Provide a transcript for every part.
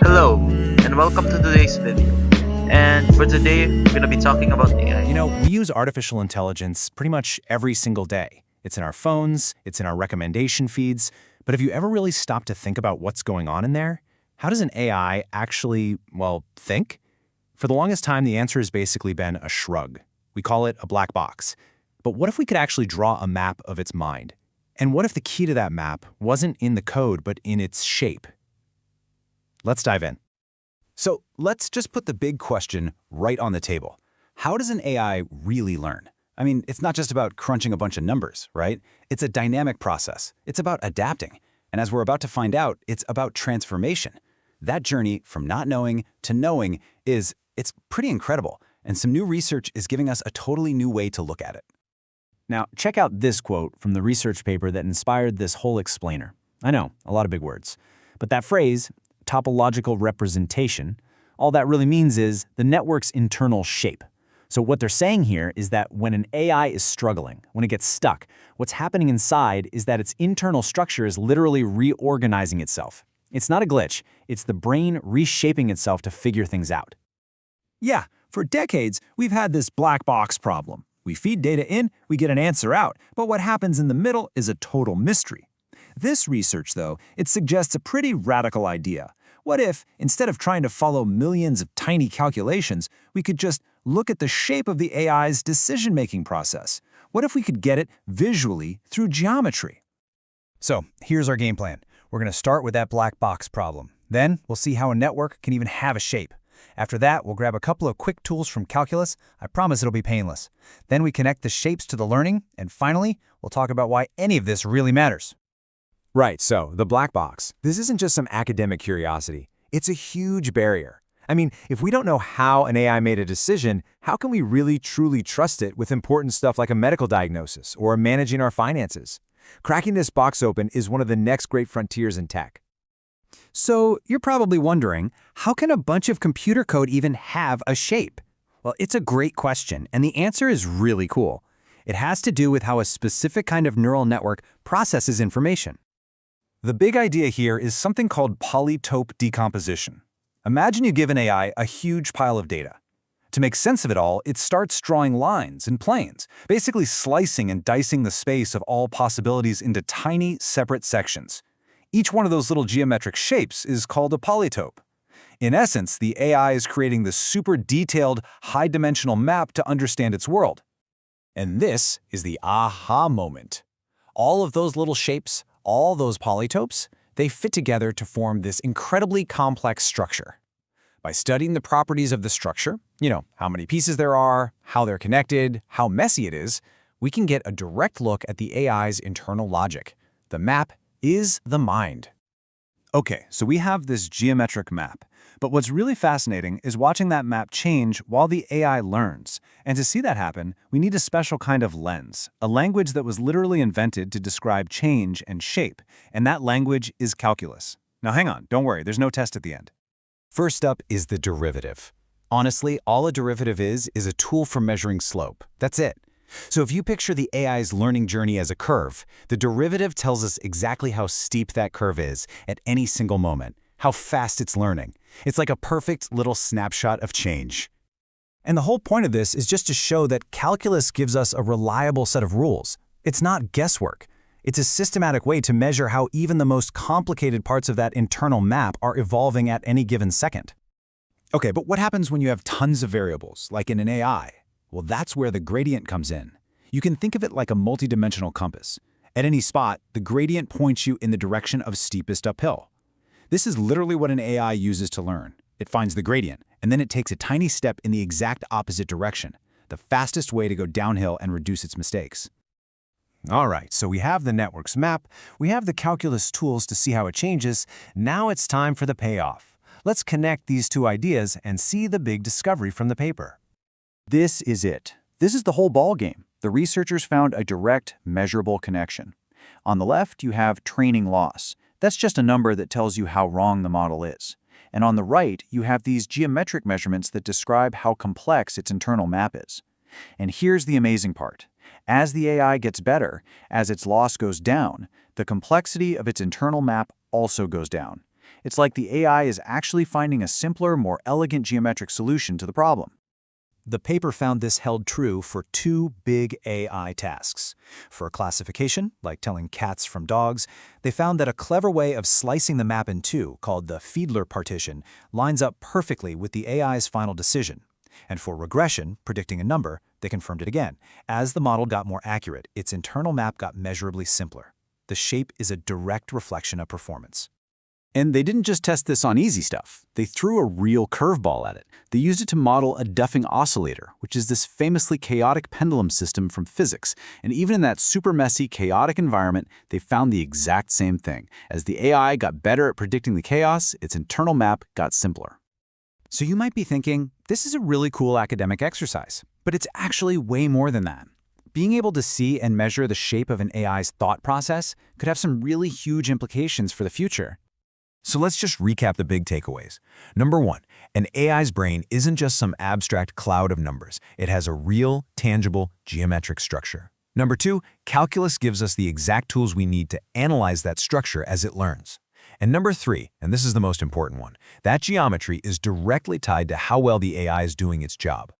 Hello, and welcome to today's video. And for today, we're going to be talking about AI. We use artificial intelligence pretty much every single day. It's in our phones, it's in our recommendation feeds, but have you ever really stopped to think about what's going on in there? How does an AI actually, think? For the longest time, the answer has basically been a shrug. We call it a black box. But what if we could actually draw a map of its mind? And what if the key to that map wasn't in the code, but in its shape? Let's dive in. So let's just put the big question right on the table. How does an AI really learn? I mean, it's not just about crunching a bunch of numbers, right? It's a dynamic process. It's about adapting. And as we're about to find out, it's about transformation. That journey from not knowing to knowing it's pretty incredible. And some new research is giving us a totally new way to look at it. Now, check out this quote from the research paper that inspired this whole explainer. I know, a lot of big words. But that phrase, topological representation, all that really means is the network's internal shape. So what they're saying here is that when an AI is struggling, when it gets stuck, what's happening inside is that its internal structure is literally reorganizing itself. It's not a glitch, it's the brain reshaping itself to figure things out. Yeah, for decades, we've had this black box problem. We feed data in, we get an answer out, but what happens in the middle is a total mystery. This research, though, it suggests a pretty radical idea. What if, instead of trying to follow millions of tiny calculations, we could just look at the shape of the AI's decision-making process? What if we could get it visually through geometry? So here's our game plan. We're going to start with that black box problem. Then we'll see how a network can even have a shape. After that, we'll grab a couple of quick tools from calculus. I promise it'll be painless. Then we connect the shapes to the learning, and finally, we'll talk about why any of this really matters. Right, so the black box. This isn't just some academic curiosity. It's a huge barrier. I mean, if we don't know how an AI made a decision, how can we really truly trust it with important stuff like a medical diagnosis or managing our finances? Cracking this box open is one of the next great frontiers in tech. So you're probably wondering, how can a bunch of computer code even have a shape? Well, it's a great question, and the answer is really cool. It has to do with how a specific kind of neural network processes information. The big idea here is something called polytope decomposition. Imagine you give an AI a huge pile of data. To make sense of it all, it starts drawing lines and planes, basically slicing and dicing the space of all possibilities into tiny, separate sections. Each one of those little geometric shapes is called a polytope. In essence, the AI is creating this super detailed, high-dimensional map to understand its world. And this is the aha moment. All of those little shapes, all those polytopes, they fit together to form this incredibly complex structure. By studying the properties of the structure, how many pieces there are, how they're connected, how messy it is, we can get a direct look at the AI's internal logic. The map is the mind. Okay, so we have this geometric map, but what's really fascinating is watching that map change while the AI learns. And to see that happen, we need a special kind of lens, a language that was literally invented to describe change and shape, and that language is calculus. Now hang on, don't worry, there's no test at the end. First up is the derivative. Honestly, all a derivative is a tool for measuring slope. That's it. So if you picture the AI's learning journey as a curve, the derivative tells us exactly how steep that curve is at any single moment, how fast it's learning. It's like a perfect little snapshot of change. And the whole point of this is just to show that calculus gives us a reliable set of rules. It's not guesswork. It's a systematic way to measure how even the most complicated parts of that internal map are evolving at any given second. Okay, but what happens when you have tons of variables, like in an AI? Well, that's where the gradient comes in. You can think of it like a multidimensional compass. At any spot, the gradient points you in the direction of steepest uphill. This is literally what an AI uses to learn. It finds the gradient, and then it takes a tiny step in the exact opposite direction, the fastest way to go downhill and reduce its mistakes. All right, so we have the network's map, we have the calculus tools to see how it changes. Now it's time for the payoff. Let's connect these two ideas and see the big discovery from the paper. This is it. This is the whole ballgame. The researchers found a direct, measurable connection. On the left, you have training loss. That's just a number that tells you how wrong the model is. And on the right, you have these geometric measurements that describe how complex its internal map is. And here's the amazing part. As the AI gets better, as its loss goes down, the complexity of its internal map also goes down. It's like the AI is actually finding a simpler, more elegant geometric solution to the problem. The paper found this held true for two big AI tasks. For classification, like telling cats from dogs, they found that a clever way of slicing the map in two, called the Fiedler partition, lines up perfectly with the AI's final decision. And for regression, predicting a number, they confirmed it again. As the model got more accurate, its internal map got measurably simpler. The shape is a direct reflection of performance. And they didn't just test this on easy stuff. They threw a real curveball at it. They used it to model a Duffing oscillator, which is this famously chaotic pendulum system from physics. And even in that super messy, chaotic environment, they found the exact same thing. As the AI got better at predicting the chaos, its internal map got simpler. So you might be thinking, this is a really cool academic exercise, but it's actually way more than that. Being able to see and measure the shape of an AI's thought process could have some really huge implications for the future. So let's just recap the big takeaways. Number one, an AI's brain isn't just some abstract cloud of numbers. It has a real, tangible, geometric structure. Number two, calculus gives us the exact tools we need to analyze that structure as it learns. And number three, and this is the most important one, that geometry is directly tied to how well the AI is doing its job.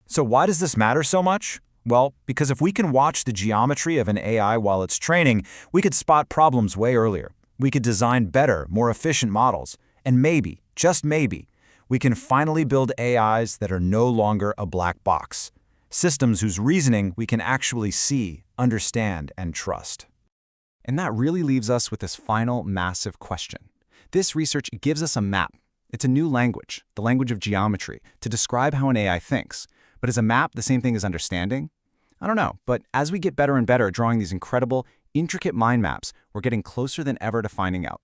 So why does this matter so much? Well, because if we can watch the geometry of an AI while it's training, we could spot problems way earlier. We could design better, more efficient models. And maybe, just maybe, we can finally build AIs that are no longer a black box. Systems whose reasoning we can actually see, understand, and trust. And that really leaves us with this final massive question. This research gives us a map. It's a new language, the language of geometry, to describe how an AI thinks. But is a map the same thing as understanding? I don't know, but as we get better and better at drawing these incredible, intricate mind maps, we're getting closer than ever to finding out.